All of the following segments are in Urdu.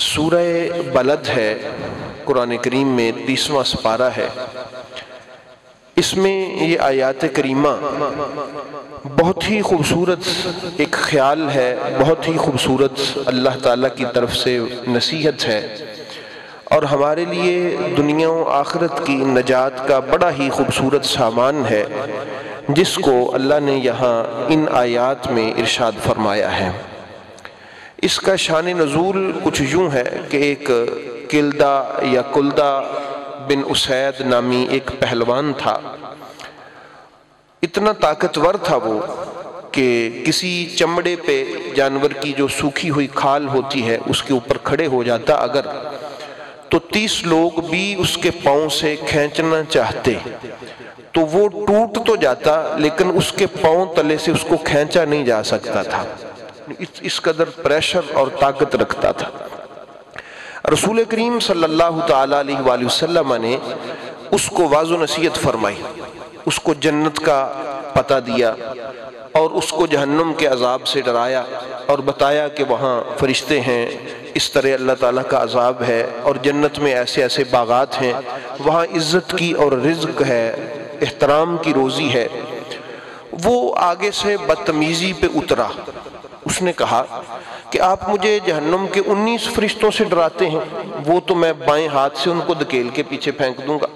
سورہ بلد ہے، قرآن کریم میں 30واں سپارہ ہے۔ اس میں یہ آیات کریمہ بہت ہی خوبصورت ایک خیال ہے، بہت ہی خوبصورت اللہ تعالیٰ کی طرف سے نصیحت ہے، اور ہمارے لیے دنیا و آخرت کی نجات کا بڑا ہی خوبصورت سامان ہے، جس کو اللہ نے یہاں ان آیات میں ارشاد فرمایا ہے۔ اس کا شان نزول کچھ یوں ہے کہ ایک کلدہ یا کلدہ بن اسید نامی ایک پہلوان تھا۔ اتنا طاقتور تھا وہ کہ کسی چمڑے پہ جانور کی جو سوکھی ہوئی کھال ہوتی ہے اس کے اوپر کھڑے ہو جاتا اگر، تو 30 لوگ بھی اس کے پاؤں سے کھینچنا چاہتے تو وہ ٹوٹ تو جاتا، لیکن اس کے پاؤں تلے سے اس کو کھینچا نہیں جا سکتا تھا، اس قدر پریشر اور طاقت رکھتا تھا۔ رسول کریم صلی اللہ تعالی علیہ وآلہ وسلم نے اس کو واضح نصیحت فرمائی، اس کو جنت کا پتہ دیا اور اس کو جہنم کے عذاب سے ڈرایا، اور بتایا کہ وہاں فرشتے ہیں، اس طرح اللہ تعالیٰ کا عذاب ہے، اور جنت میں ایسے ایسے باغات ہیں، وہاں عزت کی اور رزق ہے، احترام کی روزی ہے۔ وہ آگے سے بدتمیزی پہ اترا، اس نے کہا کہ آپ مجھے جہنم کے 19 فرشتوں سے ڈراتے ہیں، وہ تو میں بائیں ہاتھ سے ان کو دھکیل کے پیچھے پھینک دوں گا،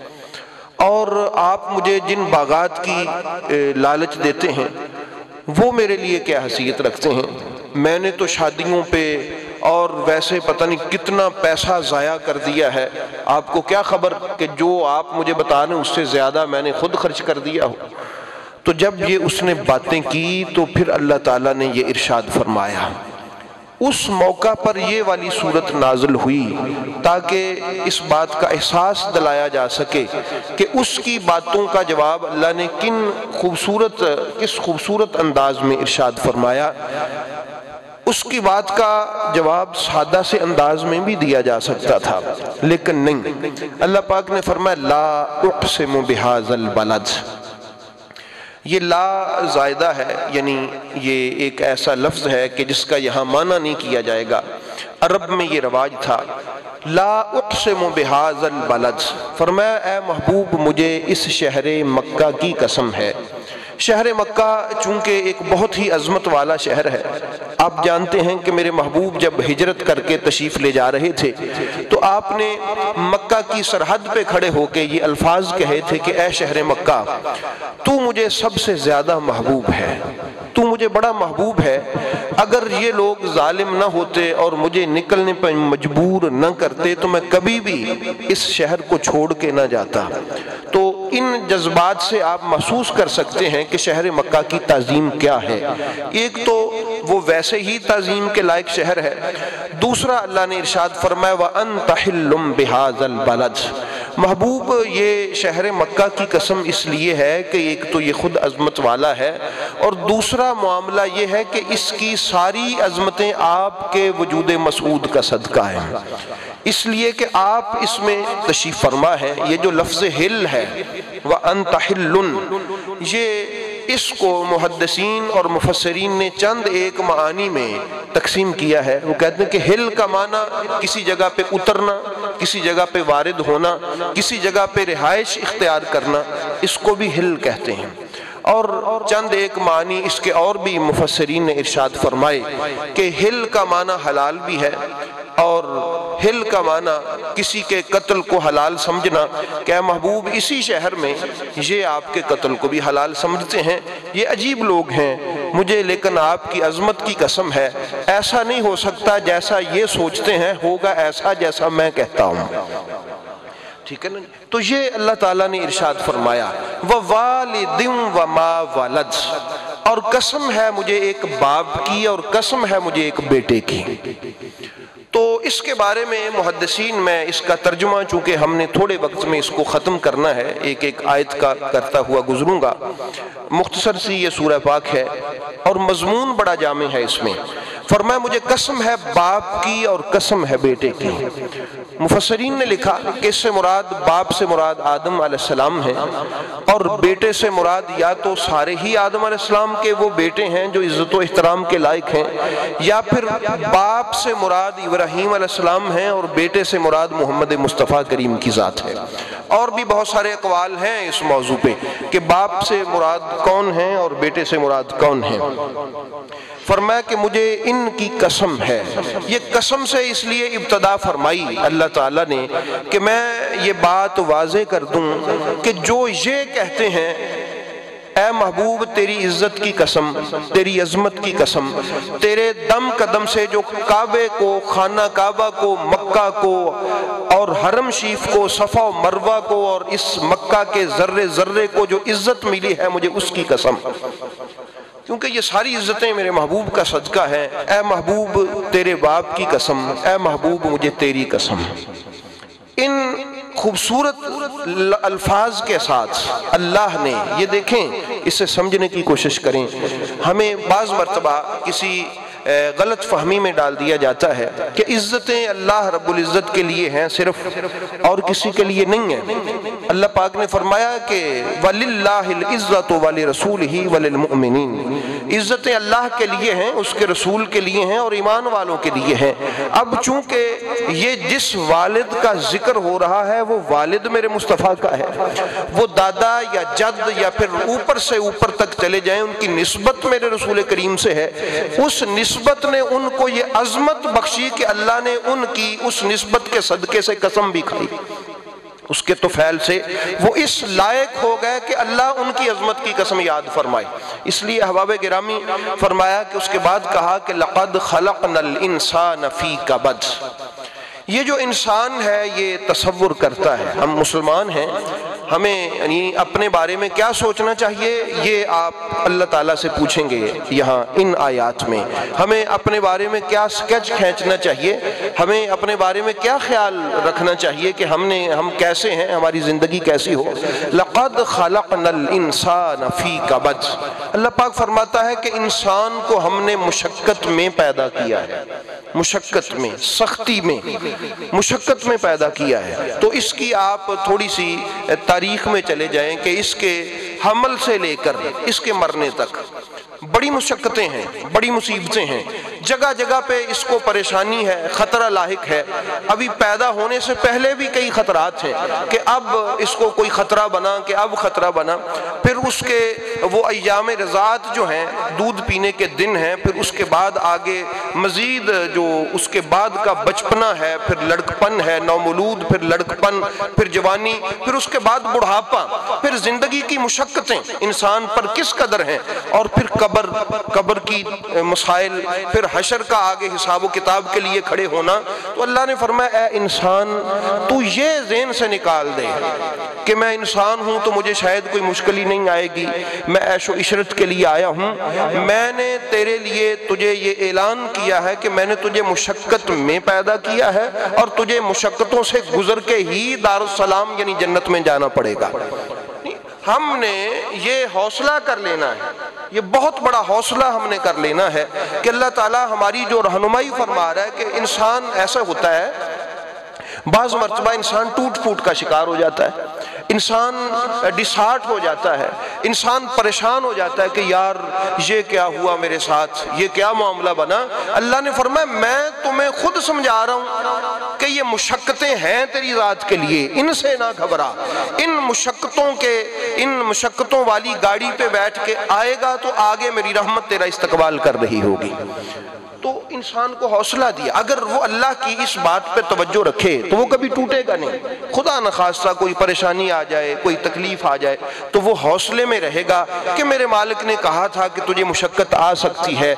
اور آپ مجھے جن باغات کی لالچ دیتے ہیں وہ میرے لیے کیا حیثیت رکھتے ہیں؟ میں نے تو شادیوں پہ اور ویسے پتہ نہیں کتنا پیسہ ضائع کر دیا ہے، آپ کو کیا خبر کہ جو آپ مجھے بتا رہے ہیں اس سے زیادہ میں نے خود خرچ کر دیا ہو۔ تو جب یہ اس نے باتیں کی تو پھر اللہ تعالیٰ نے یہ ارشاد فرمایا، اس موقع پر یہ والی صورت نازل ہوئی تاکہ اس بات کا احساس دلایا جا سکے کہ اس کی باتوں کا جواب اللہ نے کس خوبصورت انداز میں ارشاد فرمایا۔ اس کی بات کا جواب سادہ سے انداز میں بھی دیا جا سکتا تھا، لیکن نہیں، اللہ پاک نے فرمایا لا اقسم بہذا البلد۔ یہ لا زائدہ ہے، یعنی یہ ایک ایسا لفظ ہے کہ جس کا یہاں معنی نہیں کیا جائے گا۔ عرب میں یہ رواج تھا، لا اقسم بہذا البلد، فرمایا اے محبوب مجھے اس شہر مکہ کی قسم ہے۔ شہر مکہ چونکہ ایک بہت ہی عظمت والا شہر ہے، آپ جانتے ہیں کہ میرے محبوب جب ہجرت کر کے تشریف لے جا رہے تھے تو آپ نے مکہ کی سرحد پہ کھڑے ہو کے یہ الفاظ کہے تھے کہ اے شہر مکہ تو مجھے سب سے زیادہ محبوب ہے، تو مجھے بڑا محبوب ہے، اگر یہ لوگ ظالم نہ ہوتے اور مجھے نکلنے پر مجبور نہ کرتے تو میں کبھی بھی اس شہر کو چھوڑ کے نہ جاتا۔ تو ان جذبات سے آپ محسوس کر سکتے ہیں کہ شہر مکہ کی تعظیم کیا ہے۔ ایک تو وہ ویسے ہی تعظیم کے لائق شہر ہے، دوسرا اللہ نے ارشاد فرمایا وَأَنْتَ حِلٌّ بِهَذَا الْبَلَدِ، محبوب یہ شہر مکہ کی قسم اس لیے ہے کہ ایک تو یہ خود عظمت والا ہے، اور دوسرا معاملہ یہ ہے کہ اس کی ساری عظمتیں آپ کے وجود مسعود کا صدقہ ہیں، اس لیے کہ آپ اس میں تشریف فرما ہے۔ یہ جو لفظ ہل ہے وَأَنْتَ حِلٌّ، یہ اس کو محدثین اور مفسرین نے چند ایک معانی میں تقسیم کیا ہے۔ وہ کہتے ہیں کہ ہل کا معنی کسی جگہ پہ اترنا، کسی جگہ پہ وارد ہونا، کسی جگہ پہ رہائش اختیار کرنا، اس کو بھی ہل کہتے ہیں۔ اور چند ایک معنی اس کے اور بھی مفسرین نے ارشاد فرمائے کہ ہل کا معنی حلال بھی ہے، اور ہل کا معنی کسی کے قتل کو حلال سمجھنا کہ اے محبوب اسی شہر میں یہ آپ کے قتل کو بھی حلال سمجھتے ہیں، یہ عجیب لوگ ہیں مجھے، لیکن آپ کی عظمت کی قسم ہے ایسا نہیں ہو سکتا جیسا یہ سوچتے ہیں، ہوگا ایسا جیسا میں کہتا ہوں۔ ٹھیک ہے نا؟ تو یہ اللہ تعالیٰ نے ارشاد فرمایا وَوَالِدٍ وَمَا وَلَدَ، اور قسم ہے مجھے ایک باپ کی اور قسم ہے مجھے ایک بیٹے کی۔ تو اس کے بارے میں محدثین، میں اس کا ترجمہ چونکہ ہم نے تھوڑے وقت میں اس کو ختم کرنا ہے، ایک ایک آیت کا کرتا ہوا گزروں گا، مختصر سی یہ سورہ پاک ہے اور مضمون بڑا جامع ہے اس میں۔ فرمایا مجھے قسم ہے باپ کی اور قسم ہے بیٹے کی۔ مفسرین نے لکھا کہ اس سے مراد باپ سے مراد آدم علیہ السلام ہیں، اور بیٹے سے مراد یا تو سارے ہی آدم علیہ السلام کے وہ بیٹے ہیں جو عزت و احترام کے لائق ہیں، یا پھر باپ سے مراد ابراہیم علیہ السلام ہیں اور بیٹے سے مراد محمد مصطفیٰ کریم کی ذات ہے۔ اور بھی بہت سارے اقوال ہیں اس موضوع پہ کہ باپ سے مراد کون ہیں اور بیٹے سے مراد کون ہیں۔ فرمایا کہ مجھے ان کی قسم ہے۔ یہ قسم سے اس لیے ابتدا فرمائی اللہ تعالیٰ نے کہ میں یہ بات واضح کر دوں کہ جو یہ کہتے ہیں اے محبوب تیری عزت کی قسم، تیری عظمت کی قسم، تیرے دم قدم سے جو کعبے کو، خانہ کعبہ کو، مکہ کو اور حرم شریف کو، صفا و مروہ کو اور اس مکہ کے ذرے ذرے کو جو عزت ملی ہے، مجھے اس کی قسم، کیونکہ یہ ساری عزتیں میرے محبوب کا صدقہ ہیں۔ اے محبوب تیرے باپ کی قسم، اے محبوب مجھے تیری قسم۔ ان خوبصورت الفاظ کے ساتھ اللہ نے، یہ دیکھیں اسے سمجھنے کی کوشش کریں، ہمیں بعض مرتبہ کسی غلط فہمی میں ڈال دیا جاتا ہے کہ عزتیں اللہ رب العزت کے لیے ہیں صرف، اور کسی کے لیے نہیں ہیں۔ اللہ پاک نے فرمایا کہ وَلِلَّهِ الْعِزَّةُ وَلِرَسُولِهِ وَلِلْمُؤْمِنِينَ، عزتیں اللہ کے لیے ہیں، اس کے رسول کے لیے ہیں اور ایمان والوں کے لیے ہیں۔ اب چونکہ یہ جس والد کا ذکر ہو رہا ہے وہ والد میرے مصطفیٰ کا ہے، وہ دادا یا جد یا پھر اوپر سے اوپر تک چلے جائیں، ان کی نسبت میرے رسول کریم سے ہے، اس نسبت نے ان کو یہ عظمت بخشی کہ اللہ نے ان کی اس نسبت کے صدقے سے قسم بھی کھائی، اس کے طفیل سے وہ اس لائق ہو گئے کہ اللہ ان کی عظمت کی قسم یاد فرمائے۔ اس لیے احباب گرامی فرمایا کہ اس کے بعد کہا کہ لَقَدْ خَلَقْنَا الْإِنسَانَ فِي كَبَدٍ۔ یہ جو انسان ہے یہ تصور کرتا ہے، ہم مسلمان ہیں، ہمیں یعنی اپنے بارے میں کیا سوچنا چاہیے یہ آپ اللہ تعالیٰ سے پوچھیں گے یہاں ان آیات میں۔ ہمیں اپنے بارے میں کیا سکیچ کھینچنا چاہیے، ہمیں اپنے بارے میں کیا خیال رکھنا چاہیے کہ ہم کیسے ہیں، ہماری زندگی کیسی ہو۔ لَقَدْ خَلَقْنَا الْإِنسَانَ فِي كَبَدٍ۔ اللہ پاک فرماتا ہے کہ انسان کو ہم نے مشقت میں پیدا کیا ہے، مشقت میں، سختی میں، مشقت میں پیدا کیا ہے۔ تو اس کی آپ تھوڑی سی تاریخ میں چلے جائیں کہ اس کے حمل سے لے کر اس کے مرنے تک بڑی مشقتیں ہیں، بڑی مصیبتیں ہیں، جگہ جگہ پہ اس کو پریشانی ہے، خطرہ لاحق ہے۔ ابھی پیدا ہونے سے پہلے بھی کئی خطرات ہیں کہ اب اس کو کوئی خطرہ بنا، کہ اب خطرہ بنا، پھر اس کے وہ ایام رضاعت جو ہیں، دودھ پینے کے دن ہیں، پھر اس کے بعد آگے مزید جو اس کے بعد کا بچپنا ہے، پھر لڑکپن ہے، نومولود، پھر لڑکپن، پھر جوانی، پھر اس کے بعد بڑھاپا، پھر زندگی کی مشقتیں انسان پر کس قدر ہیں، اور پھر قبر کی مسائل، پھر حشر کا آگے حساب و کتاب کے لیے کھڑے ہونا۔ تو اللہ نے فرمایا اے انسان تو یہ ذہن سے نکال دے کہ میں انسان ہوں تو مجھے شاید کوئی مشکل ہی نہیں آئے گی، میں عیش و عشرت کے لیے آیا ہوں، میں نے تیرے لیے تجھے یہ اعلان کیا ہے کہ میں نے تجھے مشقت میں پیدا کیا ہے اور تجھے مشقتوں سے گزر کے ہی دارالسلام یعنی جنت میں جانا پڑے گا۔ ہم نے یہ حوصلہ کر لینا ہے، یہ بہت بڑا حوصلہ ہم نے کر لینا ہے کہ اللہ تعالیٰ ہماری جو رہنمائی فرما رہا ہے کہ انسان ایسا ہوتا ہے، بعض مرتبہ انسان ٹوٹ پھوٹ کا شکار ہو جاتا ہے، انسان ڈسہارٹ ہو جاتا ہے، انسان پریشان ہو جاتا ہے کہ یار یہ کیا ہوا میرے ساتھ، یہ کیا معاملہ بنا۔ اللہ نے فرمایا میں تمہیں خود سمجھا رہا ہوں کہ یہ مشقتیں ہیں تیری ذات کے لیے، ان سے نہ گھبرا، ان مشقتوں والی گاڑی پہ بیٹھ کے آئے گا تو آگے میری رحمت تیرا استقبال کر رہی ہوگی۔ تو انسان کو حوصلہ دیا، اگر وہ اللہ کی اس بات پہ توجہ رکھے تو وہ کبھی ٹوٹے گا نہیں۔ خدا نخواستہ کوئی پریشانی آ جائے، کوئی تکلیف آ جائے تو وہ حوصلے میں رہے گا کہ میرے مالک نے کہا تھا کہ تجھے مشقت آ سکتی ہے،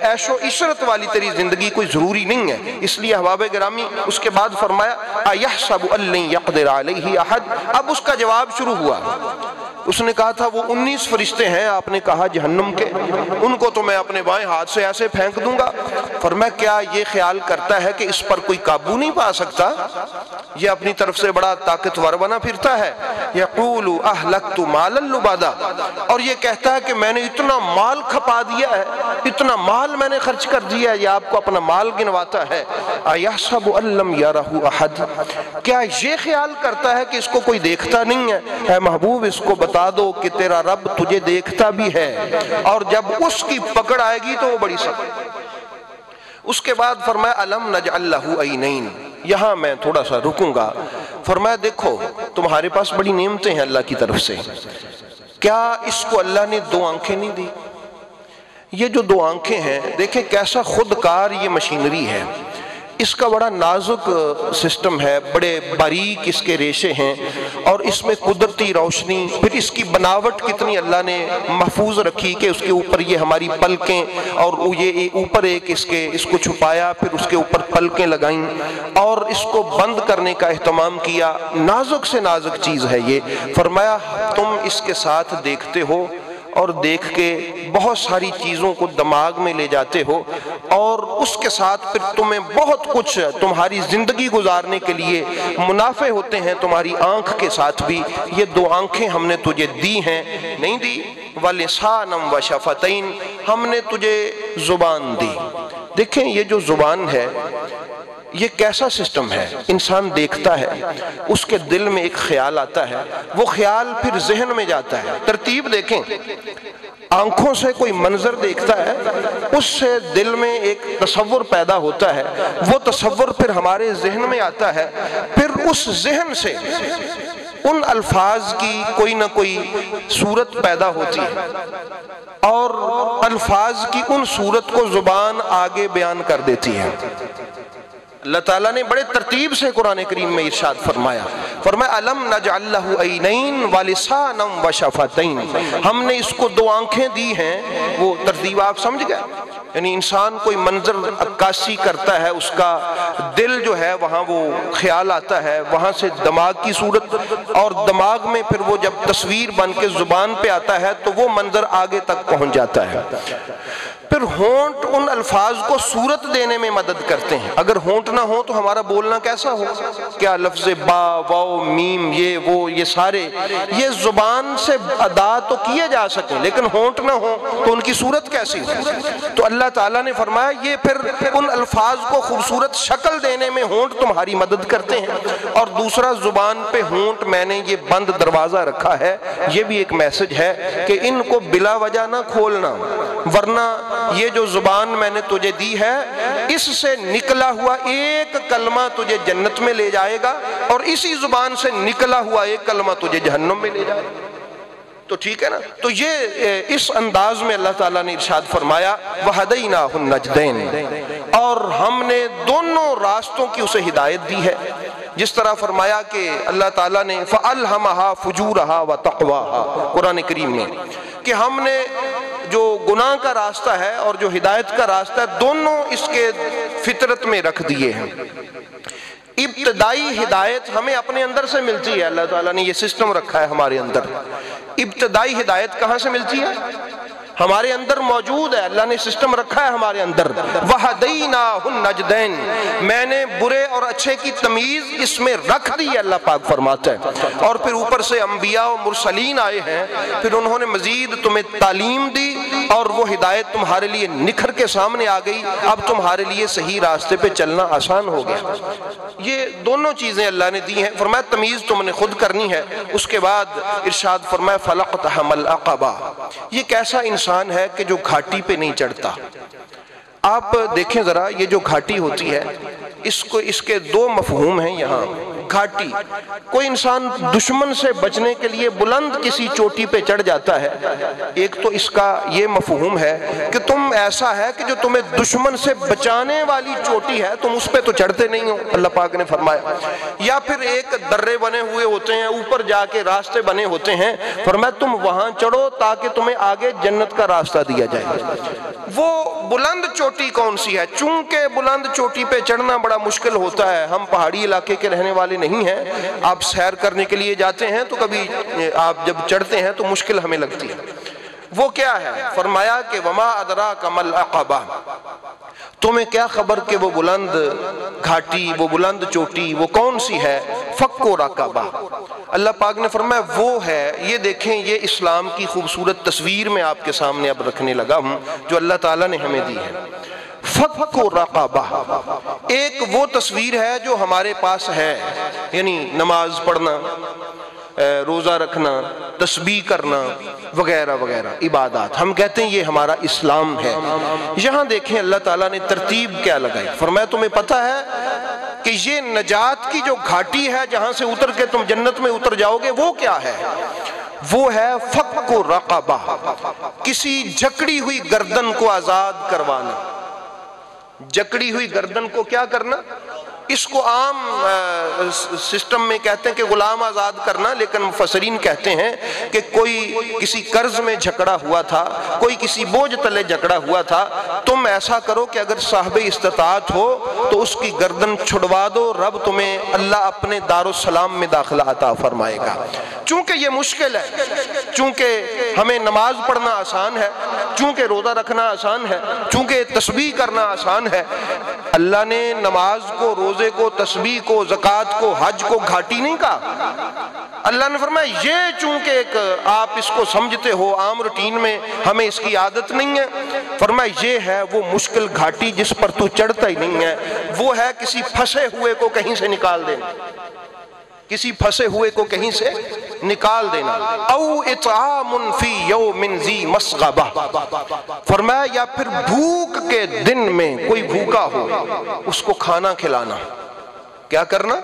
عیش و عشرت والی تیری زندگی کوئی ضروری نہیں ہے۔ اس لیے احباب گرامی اس کے بعد فرمایا اَيَحْسَبُ أَن لَّن يَقْدِرَ عَلَيْهِ أَحَدٌ۔ اب اس کا جواب شروع ہوا، اس نے کہا تھا وہ 19 فرشتے ہیں، آپ نے کہا جہنم کے، ان کو تو میں اپنے بائیں ہاتھ سے ایسے پھینک دوں گا۔ فرمایا کیا یہ خیال کرتا ہے کہ اس پر کوئی قابو نہیں پا سکتا؟ یہ اپنی طرف سے بڑا طاقتور بنا پھرتا ہے۔ یقول اہلکت مالا لبادا، اور یہ کہتا ہے کہ میں نے اتنا مال کھپا دیا ہے، اتنا مال میں نے خرچ کر دیا ہے، یہ آپ کو اپنا مال گنواتا ہے۔ اَيَحْسَبُ أَن لَّمْ يَرَهُ أَحَدٌ، کیا یہ خیال کرتا ہے کہ اس کو کوئی دیکھتا نہیں ہے؟ اے محبوب اس کو بتا دو کہ تیرا رب تجھے دیکھتا بھی ہے، اور جب اس کی پکڑ آئے گی تو وہ بڑی سخت۔ اس کے بعد فرمایا أَلَمْ نَجْعَل لَّهُ عَيْنَيْنِ، یہاں میں تھوڑا سا رکوں گا۔ فرمایا دیکھو تمہارے پاس بڑی نعمتیں ہیں اللہ کی طرف سے، کیا اس کو اللہ نے دو آنکھیں نہیں دی؟ یہ جو دو آنکھیں ہیں دیکھیں کیسا خودکار یہ مشینری ہے، اس کا بڑا نازک سسٹم ہے، بڑے باریک اس کے ریشے ہیں، اور اس میں قدرتی روشنی، پھر اس کی بناوٹ کتنی اللہ نے محفوظ رکھی کہ اس کے اوپر یہ ہماری پلکیں، اور یہ اوپر ایک اس کو چھپایا، پھر اس کے اوپر پلکیں لگائیں اور اس کو بند کرنے کا اہتمام کیا۔ نازک سے نازک چیز ہے یہ۔ فرمایا تم اس کے ساتھ دیکھتے ہو اور دیکھ کے بہت ساری چیزوں کو دماغ میں لے جاتے ہو، اور اس کے ساتھ پھر تمہیں بہت کچھ تمہاری زندگی گزارنے کے لیے منافع ہوتے ہیں تمہاری آنکھ کے ساتھ بھی۔ یہ دو آنکھیں ہم نے تجھے دی ہیں، نہیں دی؟ وَلِسَانًا وَشَفَتَيْن، ہم نے تجھے زبان دی۔ دیکھیں یہ جو زبان ہے یہ کیسا سسٹم ہے، انسان دیکھتا ہے، اس کے دل میں ایک خیال آتا ہے، وہ خیال پھر ذہن میں جاتا ہے۔ ترتیب دیکھیں، آنکھوں سے کوئی منظر دیکھتا ہے، اس سے دل میں ایک تصور پیدا ہوتا ہے، وہ تصور پھر ہمارے ذہن میں آتا ہے، پھر اس ذہن سے ان الفاظ کی کوئی نہ کوئی صورت پیدا ہوتی ہے، اور الفاظ کی ان صورت کو زبان آگے بیان کر دیتی ہے۔ اللہ تعالیٰ نے بڑے ترتیب سے قرآن کریم میں ارشاد فرمایا، أَلَمْ نَجْعَل لَّهُ عَيْنَيْن وَلِسَانًا وَشَفَتَيْن، ہم نے اس کو دو آنکھیں دی ہیں۔ وہ ترتیب آپ سمجھ گئے؟ یعنی انسان کوئی منظر عکاسی کرتا ہے، اس کا دل جو ہے وہاں وہ خیال آتا ہے، وہاں سے دماغ کی صورت، اور دماغ میں پھر وہ جب تصویر بن کے زبان پہ آتا ہے تو وہ منظر آگے تک پہنچ جاتا ہے۔ پھر ہونٹ ان الفاظ کو صورت دینے میں مدد کرتے ہیں۔ اگر ہونٹ نہ ہو تو ہمارا بولنا کیسا ہو؟ کیا لفظ با، واو، میم، یہ وہ، یہ سارے یہ زبان سے ادا تو کیے جا سکیں، لیکن ہونٹ نہ ہو تو ان کی صورت کیسی ہو؟ تو اللہ تعالیٰ نے فرمایا یہ پھر ان الفاظ کو خوبصورت شکل دینے میں ہونٹ تمہاری مدد کرتے ہیں۔ اور دوسرا، زبان پہ ہونٹ میں نے یہ بند دروازہ رکھا ہے، یہ بھی ایک میسج ہے کہ ان کو بلا وجہ نہ کھولنا، ورنہ یہ جو زبان میں نے تجھے دی ہے اس سے نکلا ہوا ایک کلمہ تجھے جنت میں لے جائے گا، اور اسی زبان سے نکلا ہوا ایک کلمہ تجھے جہنم میں لے جائے گا۔ تو ٹھیک ہے نا؟ تو یہ اس انداز میں اللہ تعالیٰ نے ارشاد فرمایا وَهَدَيْنَاهُ النَّجْدَيْنِ، اور ہم نے دونوں راستوں کی اسے ہدایت دی ہے۔ جس طرح فرمایا کہ اللہ تعالیٰ نے فَأَلْهَمَهَا فُجُورَهَا وَتَقْوَاهَا قرآن کریم میں، کہ ہم نے جو گناہ کا راستہ ہے اور جو ہدایت کا راستہ ہے دونوں اس کے فطرت میں رکھ دیے ہیں۔ ابتدائی ہدایت ہمیں اپنے اندر سے ملتی ہے، اللہ تعالیٰ نے یہ سسٹم رکھا ہے ہمارے اندر۔ ابتدائی ہدایت کہاں سے ملتی ہے؟ ہمارے اندر موجود ہے، اللہ نے سسٹم رکھا ہے ہمارے اندر۔ وَهَدَيْنَاهُ النَّجْدَيْنِ، میں نے برے اور اچھے کی تمیز اس میں رکھ دی ہے، اللہ پاک فرماتا ہے۔ اور پھر اوپر سے انبیاء و مرسلین آئے ہیں، پھر انہوں نے مزید تمہیں تعلیم دی، اور وہ ہدایت تمہارے لیے نکھر کے سامنے آ گئی، اب تمہارے لیے صحیح راستے پہ چلنا آسان ہو گیا۔ یہ دونوں چیزیں اللہ نے دی ہیں۔ فرمایا تمیز تم نے خود کرنی ہے۔ اس کے بعد ارشاد فرمایا فَلَقْتَحَمَ الْعَقَبَةَ، یہ کیسا انسان ہے کہ جو گھاٹی پہ نہیں چڑھتا۔ آپ دیکھیں ذرا، یہ جو گھاٹی ہوتی ہے اس کے دو مفہوم ہیں یہاں۔ گھاٹی، کوئی انسان دشمن سے بچنے کے لیے بلند کسی چوٹی پہ چڑھ جاتا ہے، ایک تو اس کا یہ مفہوم ہے کہ تم ایسا ہے کہ جو تمہیں دشمن سے بچانے والی چوٹی ہے تم اس پہ تو چڑھتے نہیں ہو، اللہ پاک نے فرمایا۔ یا پھر ایک درے بنے ہوئے ہوتے ہیں، اوپر جا کے راستے بنے ہوتے ہیں، فرمایا تم وہاں چڑھو تاکہ تمہیں آگے جنت کا راستہ دیا جائے۔ وہ بلند چوٹی کون سی ہے؟ چونکہ بلند چوٹی پہ چڑھنا بڑا مشکل ہوتا ہے، ہم پہاڑی علاقے کے رہنے والے نہیں ہیں، آپ سیر کرنے کے لیے جاتے ہیں تو کبھی آپ جب چڑھتے ہیں تو مشکل ہمیں لگتی ہے۔ وہ کیا ہے؟ فرمایا کہ وما ادراک ما العقبہ، تمہیں کیا خبر کہ وہ بلند گھاٹی، وہ بلند چوٹی وہ کون سی ہے؟ فک و رقبہ، اللہ پاک نے فرمایا وہ ہے، یہ دیکھیں یہ اسلام کی خوبصورت تصویر میں آپ کے سامنے اب رکھنے لگا ہوں جو اللہ تعالیٰ نے ہمیں دی ہے۔ فک و رقبہ ایک وہ تصویر ہے جو ہمارے پاس ہے، یعنی نماز پڑھنا، روزہ رکھنا، تسبیح کرنا وغیرہ وغیرہ عبادات، ہم کہتے ہیں یہ ہمارا اسلام ہے۔ یہاں دیکھیں اللہ تعالیٰ نے ترتیب کیا لگائی، فرمایا تمہیں پتہ ہے کہ یہ نجات کی جو گھاٹی ہے جہاں سے اتر کے تم جنت میں اتر جاؤ گے وہ کیا ہے؟ وہ ہے فک و رقبہ، کسی جکڑی ہوئی گردن کو آزاد کروانا۔ جکڑی ہوئی گردن کو کیا کرنا؟ اس کو عام سسٹم میں کہتے ہیں کہ غلام آزاد کرنا، لیکن مفسرین کہتے ہیں کہ کوئی کسی قرض میں جھکڑا ہوا تھا، کوئی کسی بوجھ تلے جھکڑا ہوا تھا، تم ایسا کرو کہ اگر صاحب استطاعت ہو تو اس کی گردن چھڑوا دو، رب تمہیں اللہ اپنے دارالسلام میں داخلہ عطا فرمائے گا۔ چونکہ یہ مشکل ہے، چونکہ ہمیں نماز پڑھنا آسان ہے، چونکہ روزہ رکھنا آسان ہے، چونکہ تسبیح کرنا آسان ہے، اللہ نے نماز کو، روزے کو، تسبیح کو، زکوٰۃ کو، حج کو گھاٹی نہیں کہا۔ اللہ نے فرمایا یہ چونکہ ایک آپ اس کو سمجھتے ہو عام روٹین میں، ہمیں اس کی عادت نہیں ہے، فرمایا یہ ہے وہ مشکل گھاٹی جس پر تو چڑھتا ہی نہیں ہے، وہ ہے کسی پھنسے ہوئے کو کہیں سے نکال دینا، کسی پھنسے ہوئے کو کہیں سے نکال دینا۔ او اطعام فی یوم ذی مسغبہ، فرمایا یا پھر بھوک کے دن میں کوئی بھوکا ہو اس کو کھانا کھلانا، کیا کرنا؟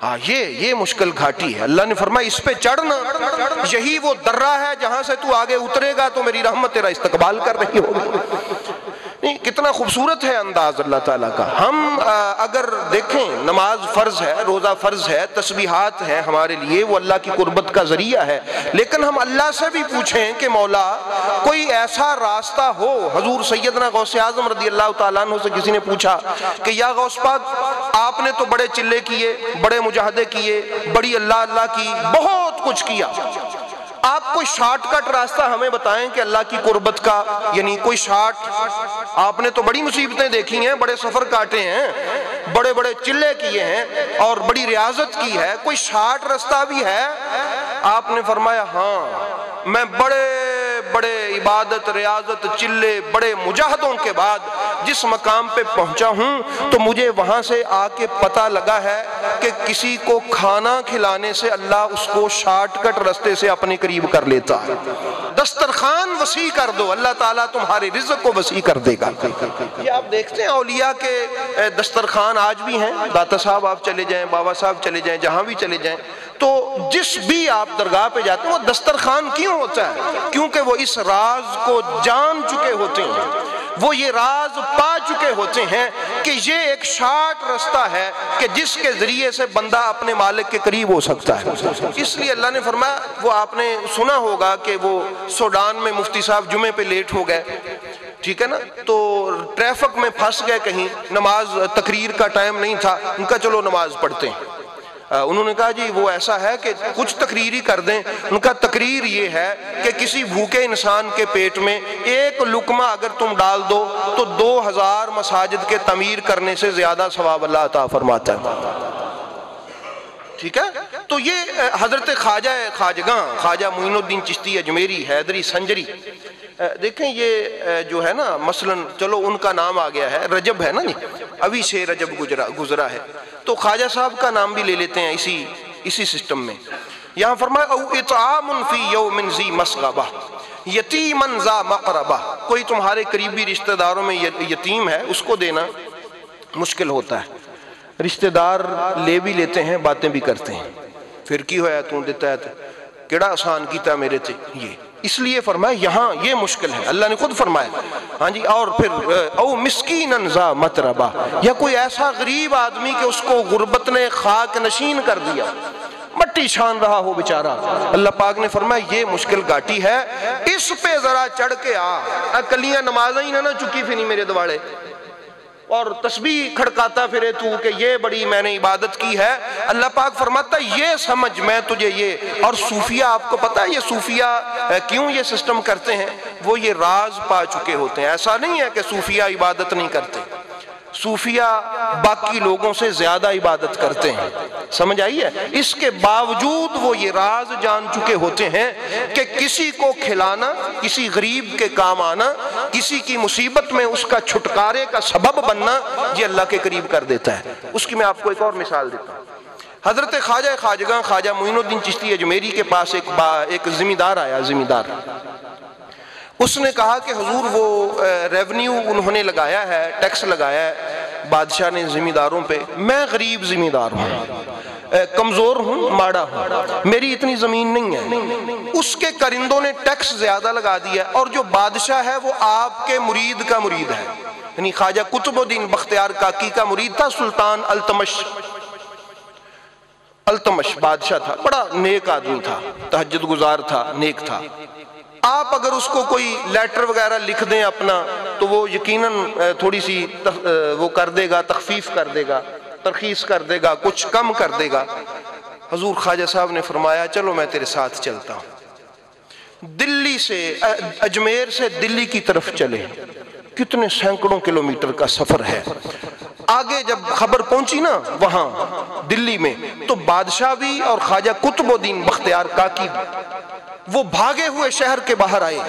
ہاں یہ مشکل گھاٹی ہے۔ اللہ نے فرمایا اس پہ چڑھنا، یہی وہ درہ ہے جہاں سے تو آگے اترے گا تو میری رحمت تیرا استقبال کر رہی ہوگی۔ نہیں، کتنا خوبصورت ہے انداز اللہ تعالیٰ کا۔ ہم اگر دیکھیں نماز فرض ہے، روزہ فرض ہے، تسبیحات ہیں ہمارے لیے، وہ اللہ کی قربت کا ذریعہ ہے، لیکن ہم اللہ سے بھی پوچھیں کہ مولا کوئی ایسا راستہ ہو۔ حضور سیدنا غوث اعظم رضی اللہ تعالیٰ عنہ سے کسی نے پوچھا کہ یا غوث پاک آپ نے تو بڑے چلے کیے، بڑے مجاہدے کیے، بڑی اللہ اللہ کی، بہت کچھ کیا، آپ کوئی شارٹ کٹ راستہ ہمیں بتائیں کہ اللہ کی قربت کا، یعنی کوئی شارٹ، آپ نے تو بڑی مصیبتیں دیکھی ہیں، بڑے سفر کاٹے ہیں، بڑے بڑے چلے کیے ہیں اور بڑی ریاضت کی ہے، کوئی شارٹ راستہ بھی ہے؟ آپ نے فرمایا ہاں، میں بڑے بڑے عبادت، ریاضت، چلے، بڑے مجاہدوں کے بعد جس مقام پہ پہنچا ہوں تو مجھے وہاں سے آ کے پتہ لگا ہے کہ کسی کو کھانا کھلانے سے اللہ اس کو شارٹ کٹ رستے سے اپنے قریب کر لیتا ہے۔ دسترخوان وسیع کر دو، اللہ تعالیٰ تمہارے رزق کو وسیع کر دے گا۔ یہ آپ دیکھتے ہیں اولیاء کے دسترخوان آج بھی ہیں، داتا صاحب آپ چلے جائیں، بابا صاحب چلے جائیں، جہاں بھی چلے جائیں، تو جس بھی آپ درگاہ پہ جاتے ہیں وہ دسترخوان کیوں ہوتا ہے؟ کیونکہ وہ اس راز کو جان چکے ہوتے ہیں، وہ یہ راز پا چکے ہوتے ہیں کہ یہ ایک شارٹ رستہ ہے کہ جس کے ذریعے سے بندہ اپنے مالک کے قریب ہو سکتا ہے۔ اس لیے اللہ نے فرمایا، وہ آپ نے سنا ہوگا کہ وہ سوڈان میں مفتی صاحب جمعے پہ لیٹ ہو گئے، ٹھیک ہے نا، تو ٹریفک میں پھنس گئے کہیں، نماز تقریر کا ٹائم نہیں تھا، ان کا چلو نماز پڑھتے ہیں۔ انہوں نے کہا جی وہ ایسا ہے کہ کچھ تقریر ہی کر دیں۔ ان کا تقریر یہ ہے کہ کسی بھوکے انسان کے پیٹ میں ایک لقمہ اگر تم ڈال دو تو 2000 مساجد کے تعمیر کرنے سے زیادہ ثواب اللہ عطا فرماتا ہے، ٹھیک ہے۔ تو یہ حضرت خواجہ معین الدین چشتی اجمیری حیدری سنجری، دیکھیں یہ جو ہے نا، مثلا چلو ان کا نام آ گیا ہے، رجب ہے نا جی، ابھی سے رجب گزرا ہے، تو خواجہ صاحب کا نام بھی لے لیتے ہیں اسی سسٹم میں۔ یہاں فرمایا او اطعام فی یوم ذی مسغبہ یتیما ذا مقربہ، کوئی تمہارے قریبی رشتہ داروں میں یتیم ہے، اس کو دینا مشکل ہوتا ہے، رشتہ دار لے بھی لیتے ہیں، باتیں بھی کرتے ہیں، پھر کی ہویا تو دیتا ہے کیڑا آسان کیتا میرے تے، یہ اس لیے فرمایا یہاں یہ مشکل ہے، اللہ نے خود فرمایا، ہاں جی۔ اور پھر او مسکینا ذا متربہ، یا کوئی ایسا غریب آدمی کہ اس کو غربت نے خاک نشین کر دیا، مٹی چھان رہا ہو بیچارہ، اللہ پاک نے فرمایا یہ مشکل گھاٹی ہے، اس پہ ذرا چڑھ کے آ، کلیاں نمازیں ہی نہ چکی پھر میرے دوالے، اور تسبیح کھڑکاتا پھرے تو کہ یہ بڑی میں نے عبادت کی ہے۔ اللہ پاک فرماتا ہے یہ سمجھ میں تجھے یہ، اور صوفیہ آپ کو پتا ہے یہ صوفیہ کیوں یہ سسٹم کرتے ہیں، وہ یہ راز پا چکے ہوتے ہیں، ایسا نہیں ہے کہ صوفیہ عبادت نہیں کرتے، صوفیہ باقی لوگوں سے زیادہ عبادت کرتے ہیں. سمجھ آئی ہے؟ اس کے باوجود وہ یہ راز جان چکے ہوتے ہیں کہ کسی کو کھلانا، کسی غریب کے کام آنا، کسی کی مصیبت میں اس کا چھٹکارے کا سبب بننا، یہ اللہ کے قریب کر دیتا ہے. اس کی میں آپ کو ایک اور مثال دیتا ہوں. حضرت خواجہ خواجگاں خواجہ معین الدین چشتی اجمیری کے پاس ایک ذمہ دار آیا. ذمہ دار اس نے کہا کہ حضور وہ ریونیو انہوں نے لگایا ہے، ٹیکس لگایا ہے بادشاہ نے ذمہ داروں پہ. میں غریب ذمہ دار ہوں، کمزور ہوں، ماڑا ہوں، میری اتنی زمین نہیں ہے. اس کے کرندوں نے ٹیکس زیادہ لگا دیا اور جو بادشاہ ہے وہ آپ کے مرید کا مرید ہے. یعنی خواجہ قطب الدین بختیار کاکی کا مرید تھا سلطان التمش بادشاہ تھا، بڑا نیک آدمی تھا، تہجد گزار تھا، نیک تھا. آپ اگر اس کو کوئی لیٹر وغیرہ لکھ دیں اپنا تو وہ یقیناً تھوڑی سی وہ کر دے گا، تخفیف کر دے گا، ترخیص کر دے گا، کچھ کم کر دے گا. حضور خواجہ صاحب نے فرمایا چلو میں تیرے ساتھ چلتا ہوں. دلی سے اجمیر سے دلی کی طرف چلے، کتنے سینکڑوں کلومیٹر کا سفر ہے. آگے جب خبر پہنچی نا وہاں دلی میں، تو بادشاہ بھی اور خواجہ قطب الدین بختیار کاکی بھی وہ بھاگے ہوئے شہر کے باہر آئے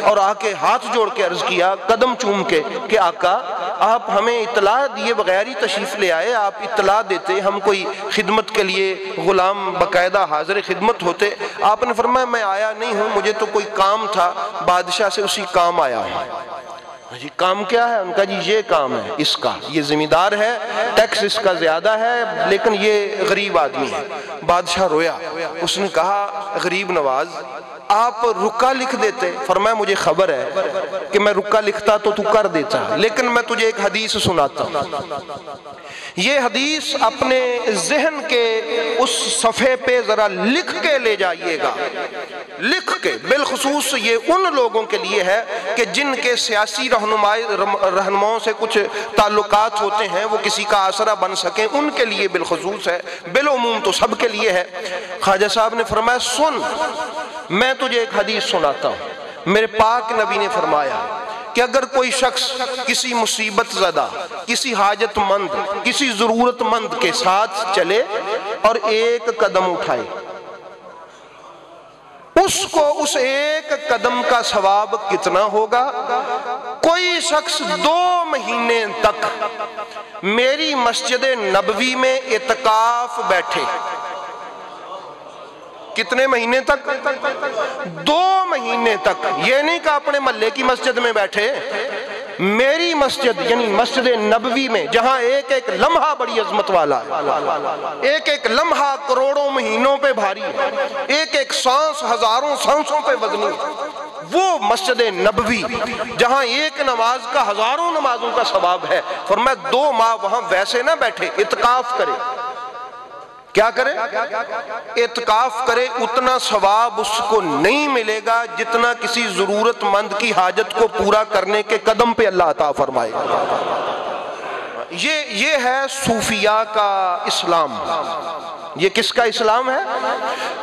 اور آ کے ہاتھ جوڑ کے عرض کیا قدم چوم کے کہ آقا آپ ہمیں اطلاع دیے بغیر ہی تشریف لے آئے، آپ اطلاع دیتے ہم کوئی خدمت کے لیے غلام باقاعدہ حاضر خدمت ہوتے. آپ نے فرمایا میں آیا نہیں ہوں، مجھے تو کوئی کام تھا بادشاہ سے، اسی کام آیا ہوں. جی کام کیا ہے؟ ان کا جی یہ کام ہے اس کا، یہ ذمہ دار ہے، ٹیکس اس کا زیادہ ہے لیکن یہ غریب آدمی ہے. بادشاہ رویا. اس نے کہا غریب نواز آپ رکا لکھ دیتے. فرمایا مجھے خبر ہے کہ میں رکا لکھتا تو کر دیتا، لیکن میں تجھے ایک حدیث سناتا ہوں. یہ حدیث اپنے ذہن کے اس صفحے پہ ذرا لکھ کے لے جائیے گا، لکھ کے. بالخصوص یہ ان لوگوں کے لیے ہے کہ جن کے سیاسی رہنماؤں سے کچھ تعلقات ہوتے ہیں، وہ کسی کا آسرا بن سکیں، ان کے لیے بالخصوص ہے، بالعموم تو سب کے لیے ہے. خواجہ صاحب نے فرمایا سن میں تجھے ایک حدیث سناتا ہوں. میرے پاک نبی نے فرمایا کہ اگر کوئی شخص کسی مصیبت زدہ، کسی حاجت مند، کسی ضرورت مند کے ساتھ چلے اور ایک قدم اٹھائے، اس کو اس ایک قدم کا ثواب کتنا ہوگا؟ کوئی شخص 2 مہینے تک میری مسجد نبوی میں اعتکاف بیٹھے. کتنے مہینے تک؟ 2 مہینے تک. یہ نہیں کہ اپنے محلے کی مسجد میں بیٹھے، میری مسجد یعنی مسجد نبوی میں جہاں ایک ایک لمحہ بڑی عظمت والا ہے، ایک ایک لمحہ کروڑوں مہینوں پہ بھاری ہے، ایک ایک سانس ہزاروں سانسوں پہ وزنی، وہ مسجد نبوی جہاں ایک نماز کا ہزاروں نمازوں کا ثواب ہے. فرمایا 2 ماہ وہاں ویسے نہ بیٹھے، اعتکاف کرے. کیا کرے؟ اعتکاف کرے. اتنا ثواب اس کو نہیں ملے گا جتنا کسی ضرورت مند کی حاجت کو پورا کرنے کے قدم پہ اللہ عطا فرمائے. یہ ہے صوفیاء کا اسلام. یہ کس کا اسلام ہے؟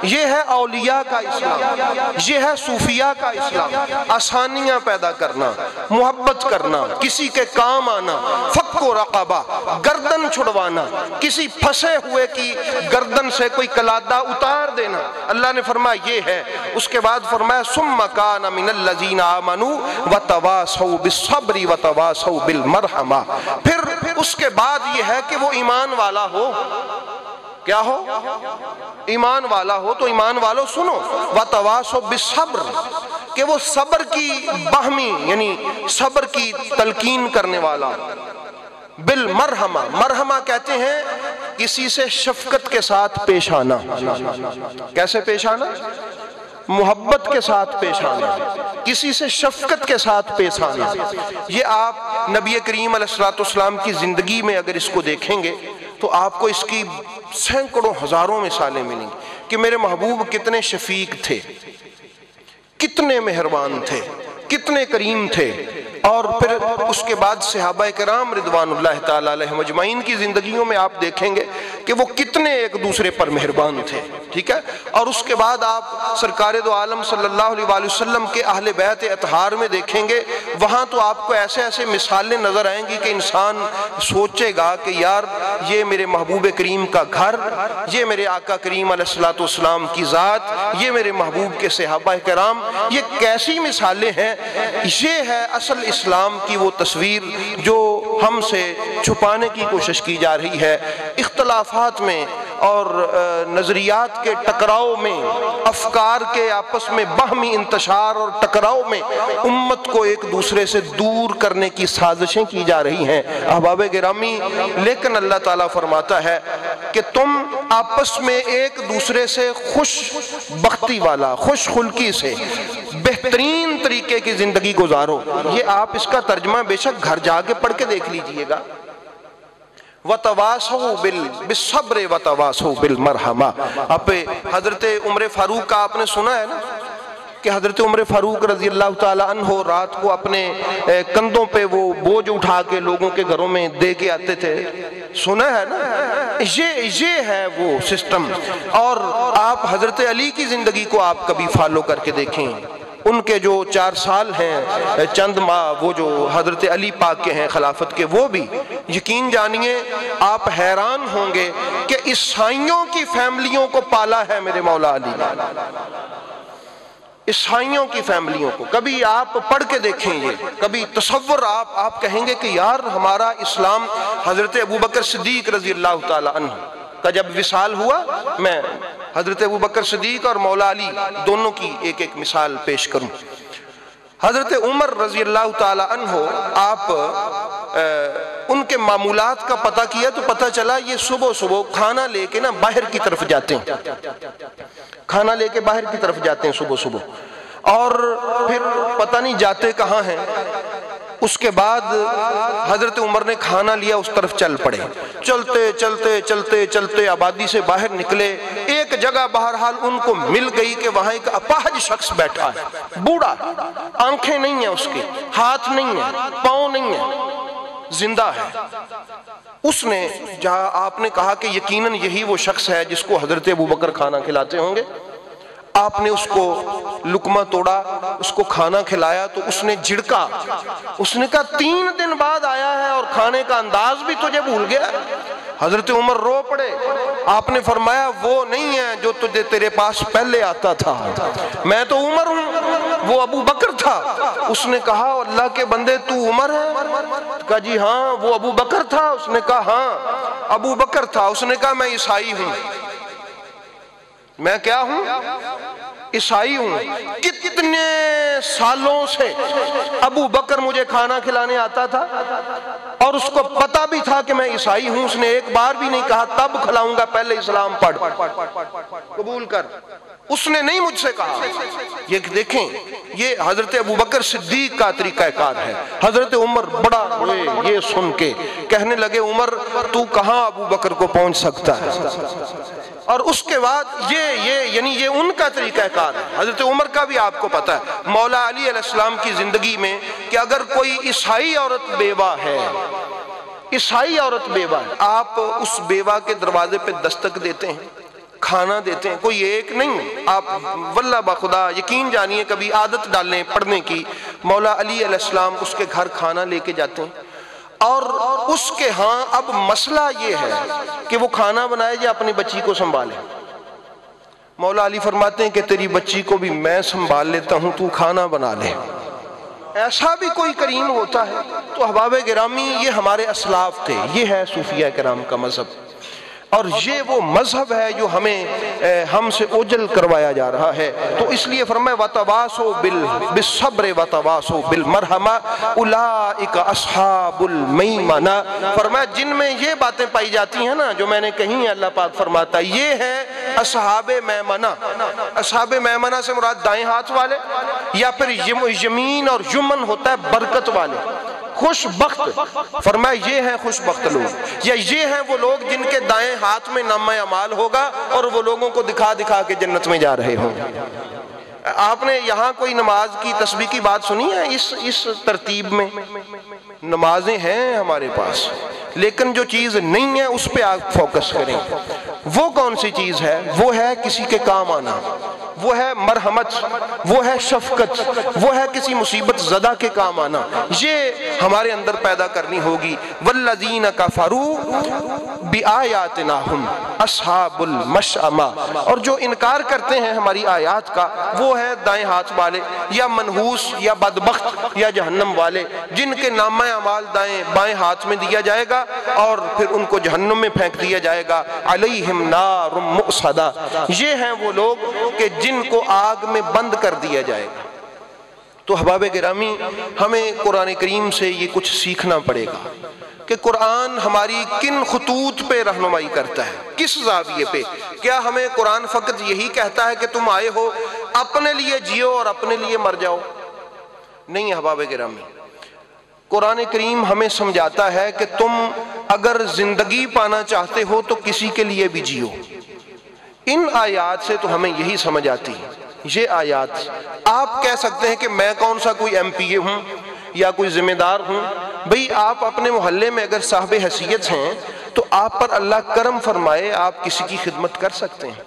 یہ ہے اولیاء کا اسلام، یہ ہے صوفیاء کا اسلام. آسانیاں پیدا کرنا، محبت کرنا، کسی کے کام آنا، فک و رقبہ، گردن چھڑوانا، کسی پھنسے ہوئے کی گردن سے کوئی کلادہ اتار دینا. اللہ نے فرمایا یہ ہے. اس کے بعد فرمایا ثم کان من الذین آمنوا وتواصوا بالصبر وتواصوا بالمرحمہ. پھر اس کے بعد یہ ہے کہ وہ ایمان والا ہو. کیا ہو؟ ایمان والا ہو. تو ایمان والو سنو، وتواصوا بالصبر، کہ وہ صبر کی باہمی یعنی صبر کی تلقین کرنے والا. بالمرحمہ، مرحمہ کہتے ہیں کسی سے شفقت کے ساتھ پیش آنا. کیسے پیش آنا؟ محبت کے ساتھ پیش آنا، کسی سے شفقت کے ساتھ پیش آنا. یہ آپ نبی کریم علیہ السلام کی زندگی میں اگر اس کو دیکھیں گے تو آپ کو اس کی سینکڑوں ہزاروں مثالیں ملیں گی کہ میرے محبوب کتنے شفیق تھے، کتنے مہربان تھے، کتنے کریم تھے. اور پھر اس کے بعد صحابہ کرام رضوان اللہ تعالی علیہم اجمعین کی زندگیوں میں آپ دیکھیں گے کہ وہ کتنے ایک دوسرے پر مہربان تھے، ٹھیک ہے۔ اور اس کے بعد آپ سرکار دو عالم صلی اللہ علیہ وآلہ وسلم کے اہل بیت اطہار میں دیکھیں گے، وہاں تو آپ کو ایسے ایسے مثالیں نظر آئیں گی کہ انسان سوچے گا کہ یار یہ میرے محبوب کریم کا گھر، یہ میرے آقا کریم علیہ الصلوۃ والسلام کی ذات، یہ میرے محبوب کے صحابہ کرام، یہ کیسی مثالیں ہیں۔ یہ ہے اصل اسلام کی وہ تصویر جو ہم سے چھپانے کی کوشش کی جا رہی ہے۔ اختلافات میں اور نظریات کے ٹکراؤ میں، افکار کے آپس میں باہمی انتشار اور ٹکراؤ میں امت کو ایک دوسرے سے دور کرنے کی سازشیں کی جا رہی ہیں احباب گرامی۔ لیکن اللہ تعالیٰ فرماتا ہے کہ تم آپس میں ایک دوسرے سے خوش بختی والا، خوش خلقی سے بہترین طریقے کی زندگی گزارو۔ یہ آپ اس کا ترجمہ بے شک گھر جا کے پڑھ کے دیکھ لیجئے گا۔ وَتَوَاسَوْا بِالصَّبْرِ وَتَوَاسَوْا بِالْمَرْحَمَةِ۔ اب حضرت عمر فاروق کا آپ نے سنا ہے نا کہ حضرت عمر فاروق رضی اللہ تعالیٰ عنہ رات کو اپنے کندھوں پہ وہ بوجھ اٹھا کے لوگوں کے گھروں میں دے کے آتے تھے، سنا ہے نا؟ یہ ہے وہ سسٹم۔ اور آپ حضرت علی کی زندگی کو آپ کبھی فالو کر کے دیکھیں، ان کے جو 4 سال ہیں، چند ماہ وہ جو حضرت علی پاک کے ہیں خلافت کے، وہ بھی یقین جانیے آپ حیران ہوں گے کہ عیسائیوں کی فیملیوں کو پالا ہے میرے مولا علی نے، عیسائیوں کی فیملیوں کو۔ کبھی آپ پڑھ کے دیکھیں، یہ کبھی تصور آپ کہیں گے کہ یار ہمارا اسلام۔ حضرت ابوبکر صدیق رضی اللہ تعالی عنہ کا جب وصال ہوا، میں حضرت ابوبکر صدیق اور مولا علی دونوں کی ایک ایک مثال پیش کروں۔ حضرت عمر رضی اللہ تعالی عنہ، آپ ان کے معمولات کا پتہ کیا تو پتہ چلا یہ صبح صبح کھانا لے کے نا باہر کی طرف جاتے ہیں، کھانا لے کے باہر کی طرف جاتے ہیں صبح صبح، اور پھر پتہ نہیں جاتے کہاں ہیں۔ اس کے بعد حضرت عمر نے کھانا لیا، اس طرف چل پڑے، چلتے چلتے چلتے چلتے آبادی سے باہر نکلے، ایک جگہ بہرحال ان کو مل گئی کہ وہاں ایک اپاہج شخص بیٹھا ہے، بوڑھا، آنکھیں نہیں ہیں اس کی، ہاتھ نہیں ہیں، پاؤں نہیں ہیں، زندہ ہے۔ اس نے جہاں آپ نے کہا کہ یقیناً یہی وہ شخص ہے جس کو حضرت ابوبکر کھانا کھلاتے ہوں گے، آپ نے اس کو لقمہ توڑا، اس کو کھانا کھلایا تو اس نے جھڑکا، اس نے کہا 3 دن بعد آیا ہے اور کھانے کا انداز بھی تجھے بھول گیا۔ حضرت عمر رو پڑے، آپ نے فرمایا وہ نہیں ہے جو تجھے تیرے پاس پہلے آتا تھا، میں تو عمر ہوں، وہ ابو بکر تھا۔ اس نے کہا اللہ کے بندے تو عمر ہے؟ کہا جی ہاں۔ وہ ابو بکر تھا؟ اس نے کہا ہاں ابو بکر تھا۔ اس نے کہا میں عیسائی ہوں۔ میں کیا ہوں؟ عیسائی ہوں۔ کتنے سالوں سے ابو بکر مجھے کھانا کھلانے آتا تھا اور اس کو پتا بھی تھا کہ میں عیسائی ہوں، اس نے ایک بار بھی نہیں کہا تب کھلاؤں گا، پہلے اسلام پڑھ، قبول کر۔ اس نے نہیں مجھ سے کہا۔ یہ دیکھیں، یہ حضرت ابوبکر صدیق کا طریقہ کار ہے۔ حضرت عمر بڑا ہوئے یہ سن کے، کہنے لگے عمر تو کہاں ابو بکر کو پہنچ سکتا ہے؟ اور اس کے بعد یہ ان کا طریقہ کار ہے۔ حضرت عمر کا بھی آپ کو پتہ ہے، مولا علی علیہ السلام کی زندگی میں کہ اگر کوئی عیسائی عورت بیوہ ہے، عیسائی عورت بیوہ ہے، آپ اس بیوہ کے دروازے پہ دستک دیتے ہیں، کھانا دیتے ہیں، کوئی ایک نہیں، آپ واللہ بخدا یقین جانیے کبھی عادت ڈالیں پڑھنے کی، مولا علی علیہ السلام اس کے گھر کھانا لے کے جاتے ہیں، اور اس کے ہاں اب مسئلہ یہ ہے کہ وہ کھانا بنائے یا اپنی بچی کو سنبھالے۔ مولا علی فرماتے ہیں کہ تیری بچی کو بھی میں سنبھال لیتا ہوں، تو کھانا بنا لے۔ ایسا بھی کوئی کریم ہوتا ہے؟ تو احباب گرامی یہ ہمارے اسلاف تھے، یہ ہے صوفیہ کرام کا مذہب، اور یہ وہ مذہب ہے جو ہم سے اوجل کروایا جا رہا ہے۔ تو اس لیے فرمایا وَتَوَاسَوْا بِالصَّبْرِ وَتَوَاسَوْا بِالْمَرْحَمَةِ اُولَٰئِکَ أَصْحَابُ الْمَیْمَنَةِ۔ فرمایا جن میں یہ باتیں پائی جاتی ہیں نا جو میں نے کہی ہیں، اللہ پاک فرماتا ہے یہ ہے اصحاب میمنہ۔ اصحاب میمنہ سے مراد دائیں ہاتھ والے، یا پھر یمین اور یمن ہوتا ہے برکت والے، خوش بخت۔ فرمایا یہ ہیں خوش بخت لوگ، یا یہ ہیں وہ لوگ جن کے دائیں ہاتھ میں نامہ اعمال ہوگا اور وہ لوگوں کو دکھا دکھا کے جنت میں جا رہے ہوں۔ آپ نے یہاں کوئی نماز کی تسبیح کی بات سنی ہے؟ اس ترتیب میں نمازیں ہیں ہمارے پاس، لیکن جو چیز نہیں ہے اس پہ آپ فوکس کریں۔ وہ کون سی چیز ہے؟ وہ ہے کسی کے کام آنا، وہ ہے مرحمت، وہ ہے شفقت، وہ ہے کسی مصیبت زدہ کے کام آنا، یہ ہمارے اندر پیدا کرنی ہوگی۔ والذین کفروا بآیاتنا ھم اصحاب المشأمہ، اور جو انکار کرتے ہیں ہماری آیات کا وہ ہے دائیں ہاتھ والے یا منحوس یا بدبخت یا جہنم والے، جن کے نامہ اعمال دائیں بائیں ہاتھ میں دیا جائے گا اور پھر ان کو جہنم میں پھینک دیا جائے گا۔ علیہم نار مؤصدہ، یہ ہیں وہ لوگ کہ جن کو آگ میں بند کر دیا جائے گا۔ تو احباب گرامی، ہمیں قرآن کریم سے یہ کچھ سیکھنا پڑے گا کہ قرآن ہماری کن خطوط پہ رہنمائی کرتا ہے، کس زاویے پہ۔ کیا ہمیں قرآن فقط یہی کہتا ہے کہ تم آئے ہو اپنے لیے جیو اور اپنے لیے مر جاؤ؟ نہیں احباب گرامی، قرآن کریم ہمیں سمجھاتا ہے کہ تم اگر زندگی پانا چاہتے ہو تو کسی کے لیے بھی جیو۔ ان آیات سے تو ہمیں یہی سمجھ آتی ہے۔ یہ آیات آپ کہہ سکتے ہیں کہ میں کون سا کوئی ایم پی اے ہوں یا کوئی ذمہ دار ہوں، بھئی آپ اپنے محلے میں اگر صاحب حیثیت ہیں تو آپ پر اللہ کرم فرمائے، آپ کسی کی خدمت کر سکتے ہیں۔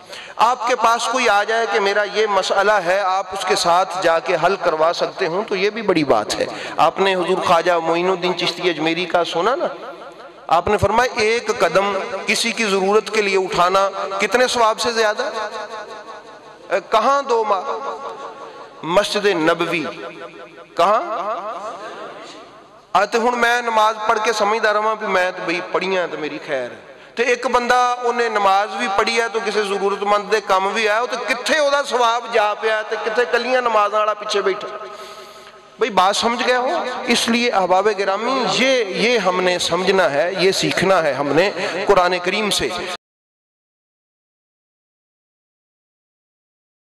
آپ کے پاس کوئی آ جائے کہ میرا یہ مسئلہ ہے، آپ اس کے ساتھ جا کے حل کروا سکتے ہوں تو یہ بھی بڑی بات ہے۔ آپ نے حضور خواجہ معین الدین چشتی اجمیری کا سنا نا، آپ نے فرمایا ایک قدم کسی کی ضرورت کے لیے اٹھانا کتنے ثواب سے زیادہ؟ کہاں 2 ماہ؟ مسجد نبوی، کہاں؟ آتے ہوں میں نماز پڑھ کے سمجھدا رہا بھی میں تو بھئی پڑھیاں تو میری خیر ہے، تو ایک بندہ انہیں نماز بھی پڑھی ہے تو کسی ضرورت مند دے کام بھی آیا تو کتھے او دا ثواب جا پیا تے کتھے کلیاں نمازاں والا پیچھے بیٹھا۔ بھئی بات سمجھ گئے ہو؟ اس لیے احباب گرامی یہ ہم نے سمجھنا ہے، یہ سیکھنا ہے ہم نے قرآن کریم سے۔